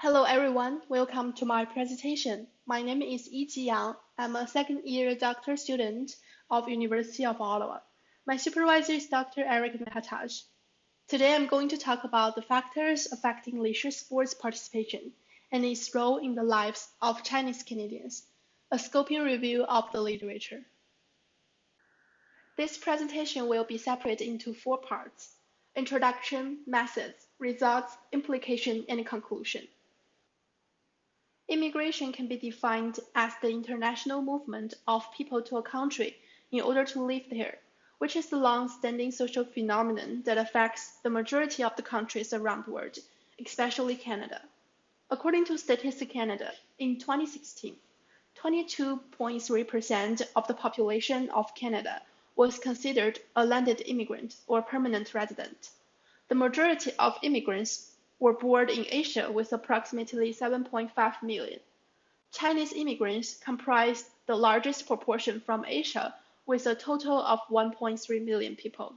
Hello everyone, welcome to my presentation. My name is Yiji Yang. I'm a second-year doctoral student of University of Ottawa. My supervisor is Dr. Eric Mahataj. Today I'm going to talk about the factors affecting leisure sports participation and its role in the lives of Chinese Canadians, a scoping review of the literature. This presentation will be separated into four parts: introduction, methods, results, implication, and conclusion. Immigration can be defined as the international movement of people to a country in order to live there, which is a long-standing social phenomenon that affects the majority of the countries around the world, especially Canada. According to Statistics Canada, in 2016, 22.3% of the population of Canada was considered a landed immigrant or permanent resident. The majority of immigrants were born in Asia with approximately 7.5 million. Chinese immigrants comprise the largest proportion from Asia with a total of 1.3 million people.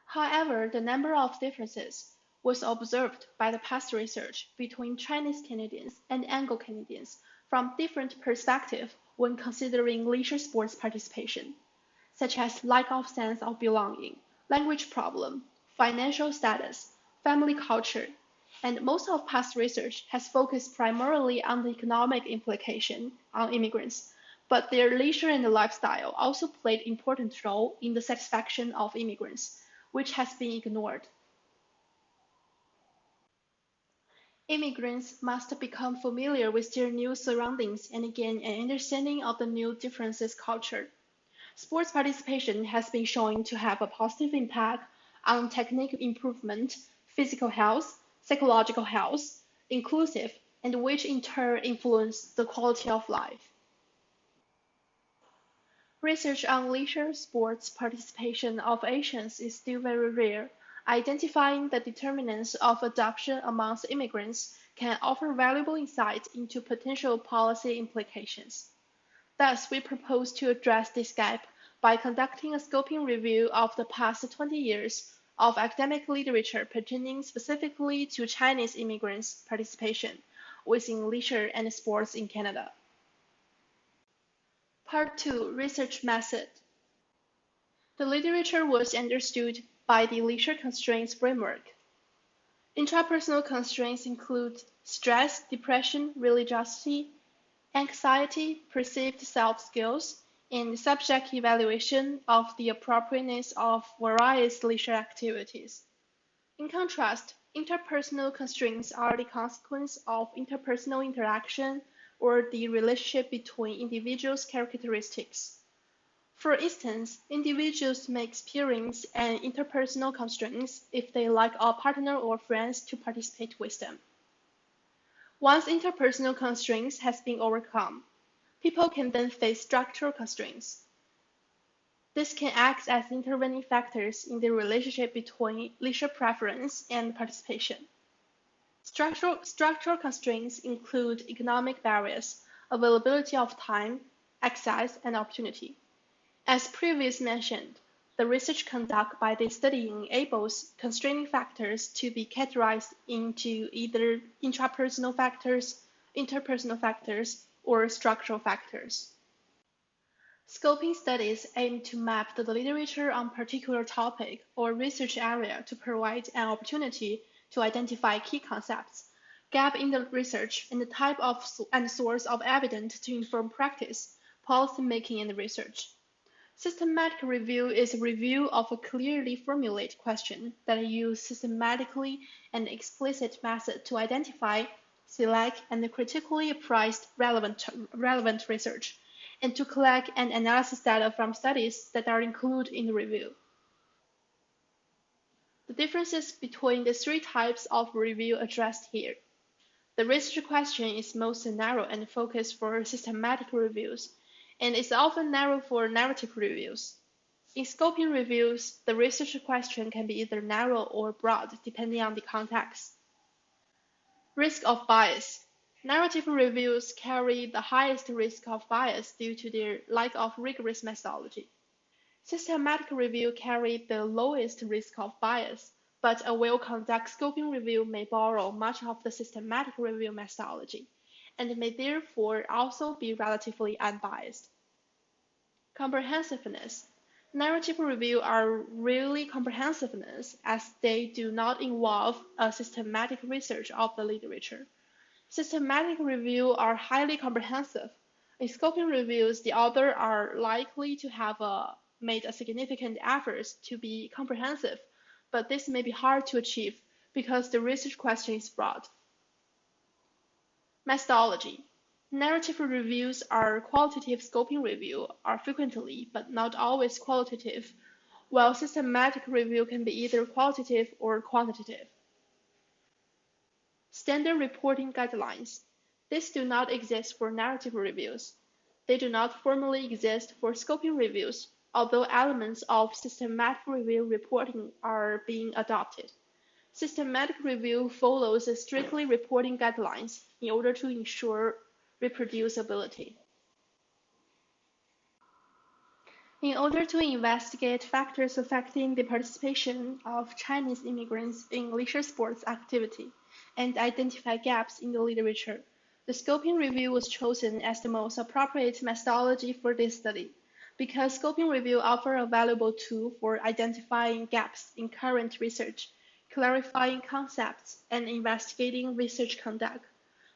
However, the number of differences was observed by the past research between Chinese Canadians and Anglo-Canadians from different perspectives when considering leisure sports participation, such as lack of sense of belonging, language problem, financial status, family culture, and most of past research has focused primarily on the economic implication on immigrants, but their leisure and lifestyle also played important role in the satisfaction of immigrants, which has been ignored. Immigrants must become familiar with their new surroundings and gain an understanding of the new differences culture. Sports participation has been shown to have a positive impact on technical improvement, physical health, psychological health, inclusive, and which in turn influence the quality of life. Research on leisure sports participation of Asians is still very rare. Identifying the determinants of adoption amongst immigrants can offer valuable insight into potential policy implications. Thus, we propose to address this gap by conducting a scoping review of the past 20 years of academic literature pertaining specifically to Chinese immigrants' participation within leisure and sports in Canada. Part 2: Research Method. The literature was understood by the leisure constraints framework. Intrapersonal constraints include stress, depression, religiosity, anxiety, perceived self-skills, and subject evaluation of the appropriateness of various leisure activities. In contrast, interpersonal constraints are the consequence of interpersonal interaction or the relationship between individuals' characteristics. For instance, individuals may experience an interpersonal constraints if they like a partner or friends to participate with them. Once interpersonal constraints has been overcome, people can then face structural constraints. This can act as intervening factors in the relationship between leisure preference and participation. Structural constraints include economic barriers, availability of time, access, and opportunity. As previously mentioned, the research conducted by this study enables constraining factors to be categorized into either intrapersonal factors, interpersonal factors, or structural factors. Scoping studies aim to map the literature on a particular topic or research area to provide an opportunity to identify key concepts, gap in the research, and the type of and source of evidence to inform practice, policy making, and research. Systematic review is a review of a clearly formulated question that use systematically and explicit method to identify, select, and critically appraise relevant research, and to collect and analyze data from studies that are included in the review. The differences between the three types of review addressed here. The research question is most narrow and focused for systematic reviews, and is often narrow for narrative reviews. In scoping reviews, the research question can be either narrow or broad, depending on the context. Risk of bias. Narrative reviews carry the highest risk of bias due to their lack of rigorous methodology. Systematic review carry the lowest risk of bias, but a well-conducted scoping review may borrow much of the systematic review methodology, and may therefore also be relatively unbiased. Comprehensiveness. Narrative review are really comprehensiveness as they do not involve a systematic research of the literature. Systematic review are highly comprehensive. In scoping reviews, the author are likely to have made a significant effort to be comprehensive, but this may be hard to achieve because the research question is broad. Methodology. Narrative reviews are qualitative scoping review are frequently, but not always qualitative, while systematic review can be either qualitative or quantitative. Standard reporting guidelines. These do not exist for narrative reviews. They do not formally exist for scoping reviews, although elements of systematic review reporting are being adopted. Systematic review follows strictly reporting guidelines in order to ensure reproducibility. In order to investigate factors affecting the participation of Chinese immigrants in leisure sports activity and identify gaps in the literature, the scoping review was chosen as the most appropriate methodology for this study, because scoping review offers a valuable tool for identifying gaps in current research, clarifying concepts, and investigating research conduct.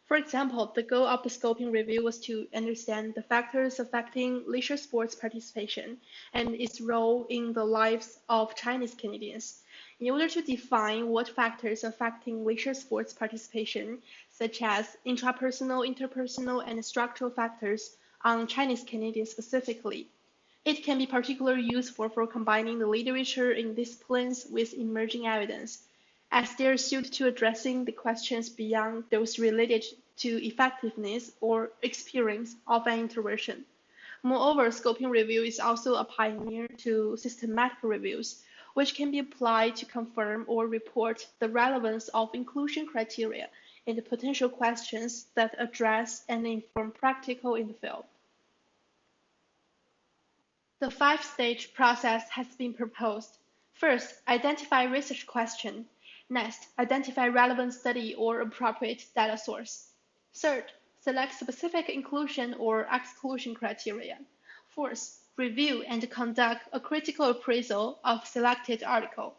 For example, the goal of the scoping review was to understand the factors affecting leisure sports participation and its role in the lives of Chinese Canadians. In order to define what factors affecting leisure sports participation, such as intrapersonal, interpersonal, and structural factors on Chinese Canadians specifically, it can be particularly useful for combining the literature in disciplines with emerging evidence, as they are suited to addressing the questions beyond those related to effectiveness or experience of an intervention. Moreover, scoping review is also a pioneer to systematic reviews, which can be applied to confirm or report the relevance of inclusion criteria and the potential questions that address and inform practical in the field. The five-stage process has been proposed. First, identify research question. Next, identify relevant study or appropriate data source. Third, select specific inclusion or exclusion criteria. Fourth, review and conduct a critical appraisal of selected article.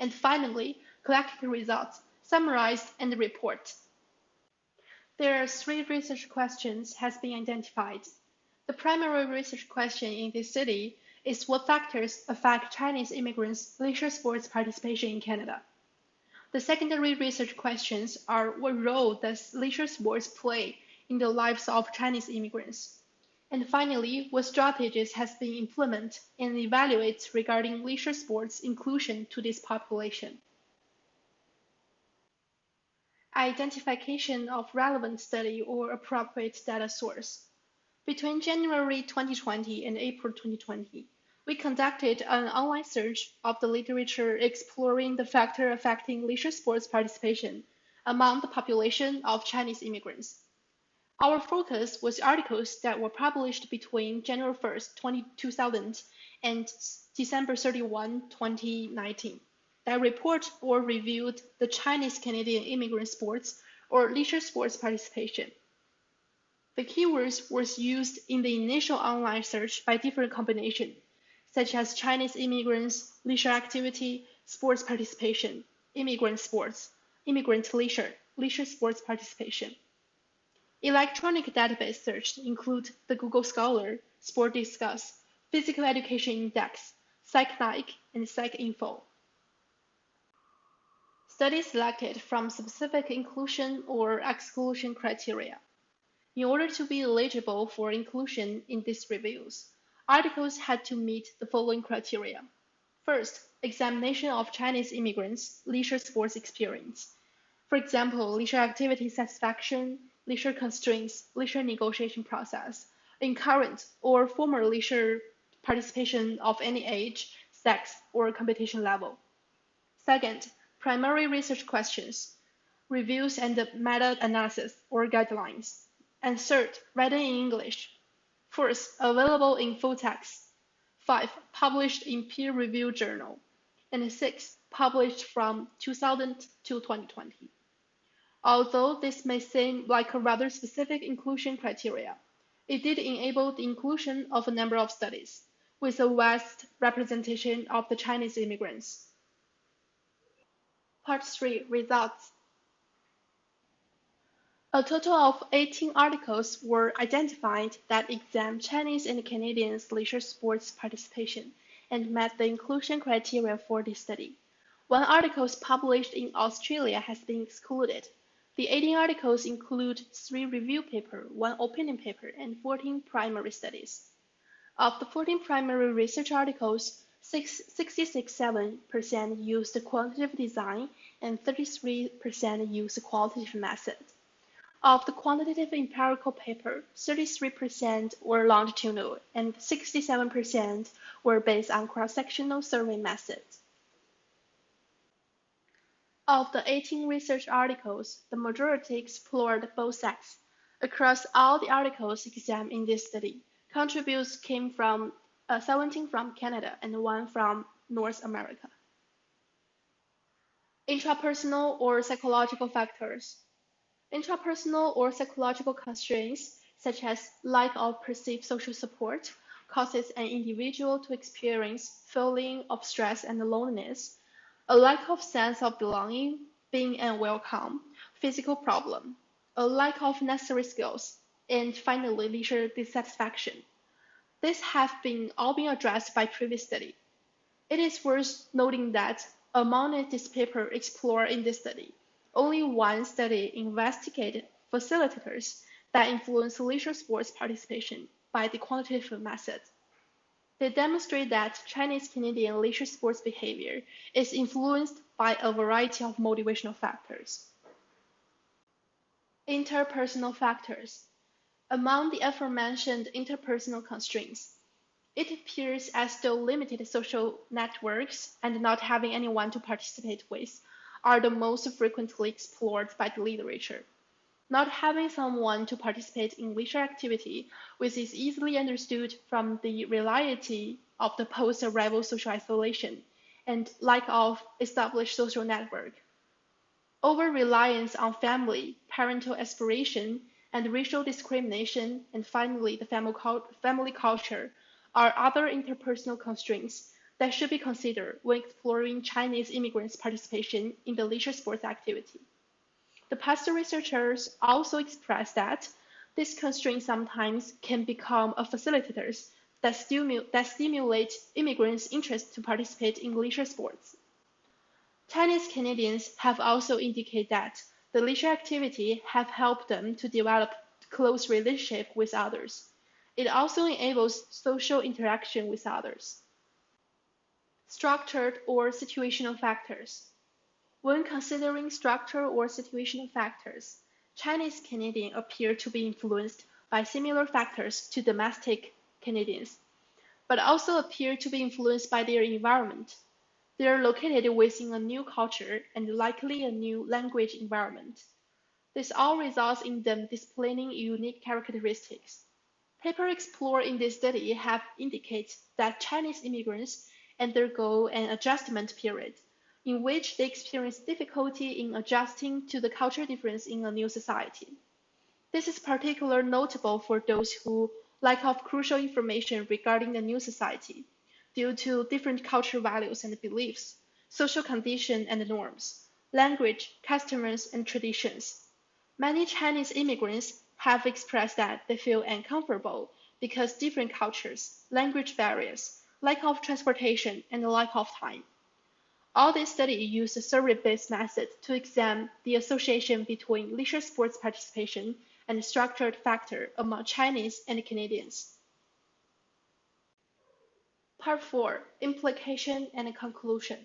And finally, collect the results, summarize and report. There are three research questions has been identified. The primary research question in this study is what factors affect Chinese immigrants' leisure sports participation in Canada. The secondary research questions are what role does leisure sports play in the lives of Chinese immigrants? And finally, what strategies has been implemented and evaluated regarding leisure sports inclusion to this population? Identification of relevant study or appropriate data source. Between January 2020 and April 2020, we conducted an online search of the literature exploring the factor affecting leisure sports participation among the population of Chinese immigrants. Our focus was articles that were published between January 1st, 2000 and December 31, 2019 that report or reviewed the Chinese Canadian immigrant sports or leisure sports participation. The keywords were used in the initial online search by different combinations, such as Chinese immigrants, leisure activity, sports participation, immigrant sports, immigrant leisure, leisure sports participation. Electronic database search include the Google Scholar, Sport Discuss, Physical Education Index, PsycNike, and PsycInfo. Studies selected from specific inclusion or exclusion criteria. In order to be eligible for inclusion in these reviews, articles had to meet the following criteria. First, examination of Chinese immigrants' leisure sports experience. For example, leisure activity satisfaction, leisure constraints, leisure negotiation process, in current or former leisure participation of any age, sex, or competition level. Second, primary research questions, reviews and meta-analysis or guidelines. And third, written in English. Fourth, available in full text. 5, published in peer-reviewed journal. And 6, published from 2000 to 2020. Although this may seem like a rather specific inclusion criteria, it did enable the inclusion of a number of studies with a vast representation of the Chinese immigrants. Part 3 Results. A total of 18 articles were identified that examined Chinese and Canadians' leisure sports participation and met the inclusion criteria for this study. 1 article published in Australia has been excluded. The 18 articles include 3 review papers, 1 opinion paper, and 14 primary studies. Of the 14 primary research articles, 66.7% used quantitative design and 33% used qualitative methods. Of the quantitative empirical paper, 33% were longitudinal and 67% were based on cross-sectional survey methods. Of the 18 research articles, the majority explored both sexes. Across all the articles examined in this study, contributes came from 17 from Canada and 1 from North America. Intrapersonal or psychological factors. Intrapersonal or psychological constraints, such as lack of perceived social support, causes an individual to experience feeling of stress and loneliness, a lack of sense of belonging, being unwelcome, physical problem, a lack of necessary skills, and finally leisure dissatisfaction. These have all been addressed by previous study. It is worth noting that among this paper explored in this study, only 1 study investigated facilitators that influence leisure sports participation by the quantitative method. They demonstrate that Chinese-Canadian leisure sports behavior is influenced by a variety of motivational factors. Interpersonal factors. Among the aforementioned interpersonal constraints, it appears as though limited social networks and not having anyone to participate with are the most frequently explored by the literature. Not having someone to participate in leisure activity, which is easily understood from the reality of the post-arrival social isolation and lack of established social network. Over-reliance on family, parental aspiration, and racial discrimination, and finally the family culture are other interpersonal constraints that should be considered when exploring Chinese immigrants' participation in the leisure sports activity. The past researchers also expressed that these constraints sometimes can become facilitators that stimulate immigrants' interest to participate in leisure sports. Chinese Canadians have also indicated that the leisure activity have helped them to develop close relationship with others. It also enables social interaction with others. Structured or situational factors. When considering structural or situational factors, Chinese Canadians appear to be influenced by similar factors to domestic Canadians, but also appear to be influenced by their environment. They are located within a new culture and likely a new language environment. This all results in them displaying unique characteristics. Papers explored in this study have indicated that Chinese immigrants undergo an adjustment period in which they experience difficulty in adjusting to the cultural difference in a new society. This is particularly notable for those who lack of crucial information regarding the new society due to different cultural values and beliefs, social conditions and norms, language, customs, and traditions. Many Chinese immigrants have expressed that they feel uncomfortable because different cultures, language barriers, lack of transportation, and lack of time. All these studies use a survey-based method to examine the association between leisure sports participation and structured factor among Chinese and Canadians. Part 4. Implication and conclusion.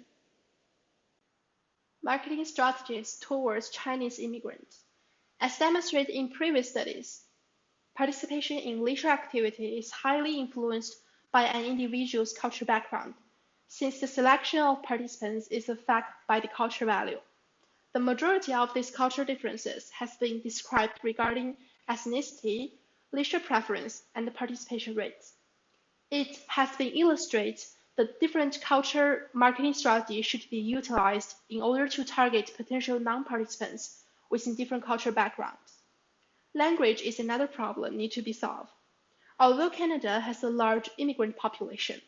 Marketing strategies towards Chinese immigrants. As demonstrated in previous studies, participation in leisure activity is highly influenced by an individual's cultural background, since the selection of participants is affected by the cultural value. The majority of these cultural differences has been described regarding ethnicity, leisure preference, and participation rates. It has been illustrated the different culture marketing strategy should be utilized in order to target potential non-participants within different cultural backgrounds. Language is another problem need to be solved. Although Canada has a large immigrant population,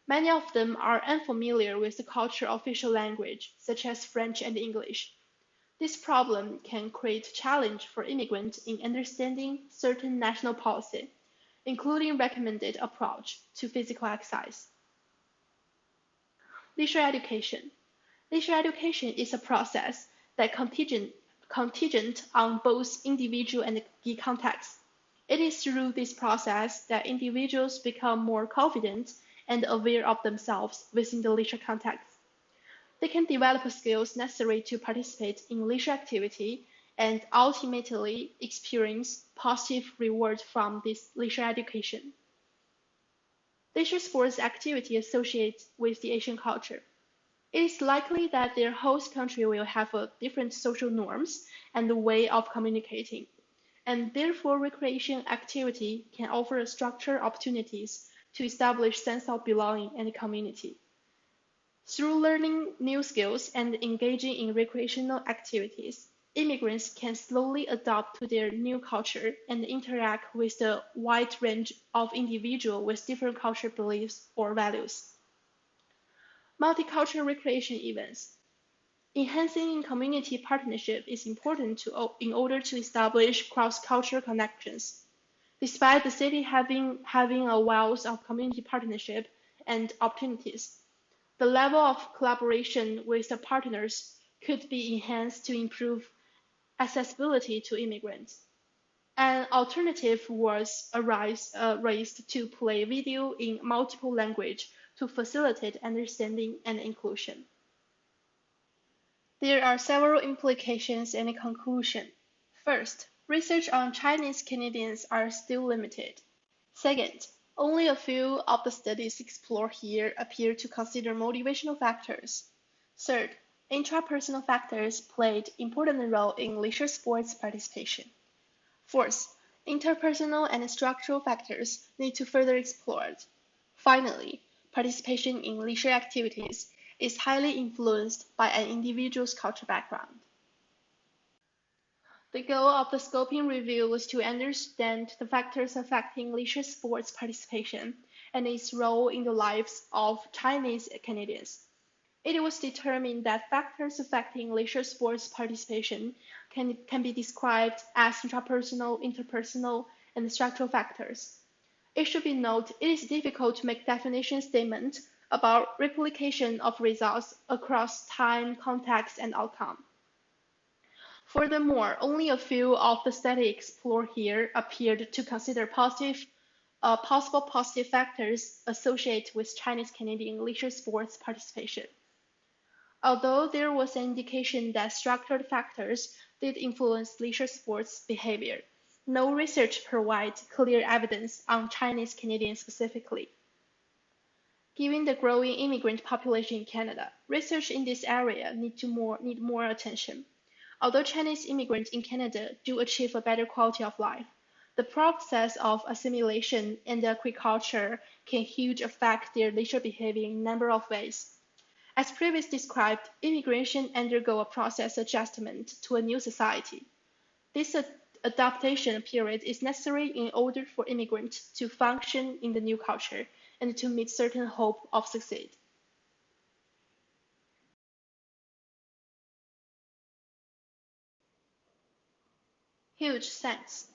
many of them are unfamiliar with the cultural official language, such as French and English. This problem can create challenge for immigrants in understanding certain national policy, including recommended approach to physical exercise. Leisure education. Leisure education is a process that contingent on both individual and key context. It is through this process that individuals become more confident and aware of themselves within the leisure context. They can develop skills necessary to participate in leisure activity and ultimately experience positive rewards from this leisure education. Leisure sports activity associated with the Asian culture. It is likely that their host country will have a different social norms and way of communicating, and therefore recreation activity can offer structured opportunities to establish sense of belonging and community. Through learning new skills and engaging in recreational activities, immigrants can slowly adapt to their new culture and interact with the wide range of individuals with different cultural beliefs or values. Multicultural recreation events. Enhancing community partnership is important in order to establish cross-cultural connections. Despite the city having a wealth of community partnership and opportunities, the level of collaboration with the partners could be enhanced to improve accessibility to immigrants. An alternative was raised to play video in multiple languages to facilitate understanding and inclusion. There are several implications and conclusions. First, research on Chinese Canadians are still limited. Second, only a few of the studies explored here appear to consider motivational factors. Third, intrapersonal factors played important role in leisure sports participation. Fourth, interpersonal and structural factors need to further explored. Finally, participation in leisure activities is highly influenced by an individual's cultural background. The goal of the scoping review was to understand the factors affecting leisure sports participation and its role in the lives of Chinese Canadians. It was determined that factors affecting leisure sports participation can be described as intrapersonal, interpersonal, and structural factors. It should be noted it is difficult to make definition statements about replication of results across time, context, and outcome. Furthermore, only a few of the studies explored here appeared to consider possible positive factors associated with Chinese Canadian leisure sports participation. Although there was an indication that structured factors did influence leisure sports behavior, no research provides clear evidence on Chinese Canadians specifically. Given the growing immigrant population in Canada, research in this area need more attention. Although Chinese immigrants in Canada do achieve a better quality of life, the process of assimilation and agriculture can hugely affect their leisure behavior in a number of ways. As previously described, immigration undergo a process adjustment to a new society. This adaptation period is necessary in order for immigrants to function in the new culture and to meet certain hope of succeed. Huge thanks.